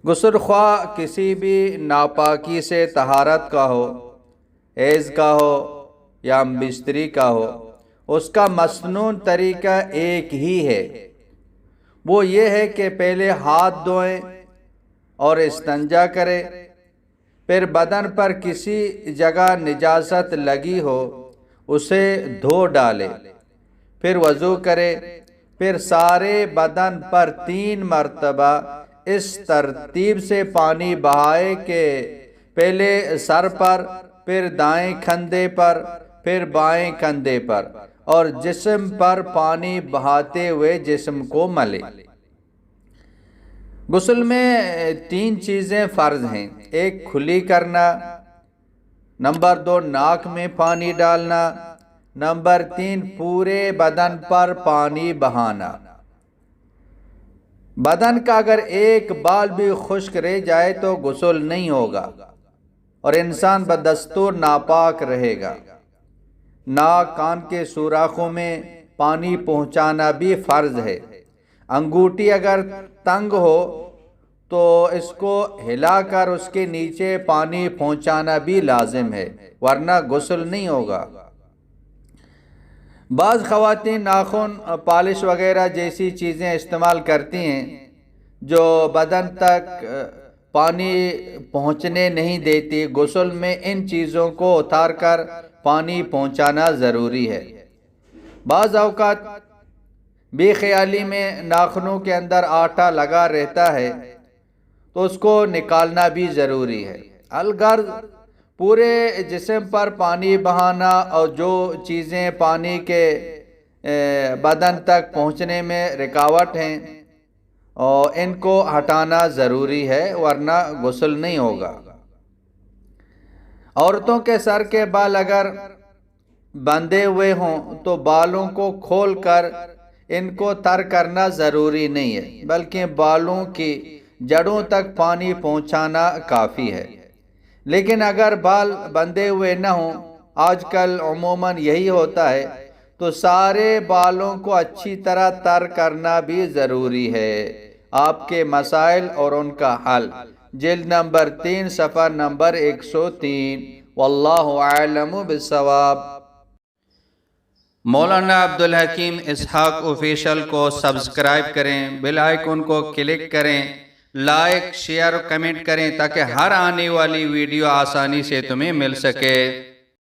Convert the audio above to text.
غسل خواہ کسی بھی ناپاکی سے طہارت کا ہو، حیض کا ہو یا بستری کا ہو، اس کا مسنون طریقہ ایک ہی ہے۔ وہ یہ ہے کہ پہلے ہاتھ دھوئیں اور استنجا کرے، پھر بدن پر کسی جگہ نجاست لگی ہو اسے دھو ڈالے، پھر وضو کرے، پھر سارے بدن پر 3 مرتبہ اس ترتیب سے پانی بہائے کہ پہلے سر پر، پھر دائیں کندھے پر، پھر بائیں کندھے پر، اور جسم پر پانی بہاتے ہوئے جسم کو ملے۔ غسل میں 3 چیزیں فرض ہیں: 1 کھلی کرنا، نمبر 2 ناک میں پانی ڈالنا، نمبر 3 پورے بدن پر پانی بہانا۔ بدن کا اگر ایک بال بھی خشک رہ جائے تو غسل نہیں ہوگا اور انسان بدستور ناپاک رہے گا۔ ناک کان کے سوراخوں میں پانی پہنچانا بھی فرض ہے۔ انگوٹھی اگر تنگ ہو تو اس کو ہلا کر اس کے نیچے پانی پہنچانا بھی لازم ہے، ورنہ غسل نہیں ہوگا۔ بعض خواتین ناخن پالش وغیرہ جیسی چیزیں استعمال کرتی ہیں جو بدن تک پانی پہنچنے نہیں دیتی۔ غسل میں ان چیزوں کو اتار کر پانی پہنچانا ضروری ہے۔ بعض اوقات بے خیالی میں ناخنوں کے اندر آٹا لگا رہتا ہے تو اس کو نکالنا بھی ضروری ہے۔ الغرض پورے جسم پر پانی بہانا اور جو چیزیں پانی کے بدن تک پہنچنے میں رکاوٹ ہیں اور ان کو ہٹانا ضروری ہے، ورنہ غسل نہیں ہوگا۔ عورتوں کے سر کے بال اگر بندھے ہوئے ہوں تو بالوں کو کھول کر ان کو تر کرنا ضروری نہیں ہے، بلکہ بالوں کی جڑوں تک پانی پہنچانا کافی ہے۔ لیکن اگر بال بندھے ہوئے نہ ہوں، آج کل عموماً یہی ہوتا ہے، تو سارے بالوں کو اچھی طرح تر کرنا بھی ضروری ہے۔ آپ کے مسائل اور ان کا حل، جلد نمبر 3 صفحہ نمبر 103۔ واللہ اعلم بالصواب۔ مولانا عبدالحکیم اسحاق آفیشل کو سبسکرائب کریں، بیل آئیکن کو کلک کریں، لائک، شیئر اور کمنٹ کریں تاکہ ہر آنے والی ویڈیو آسانی سے تمہیں مل سکے۔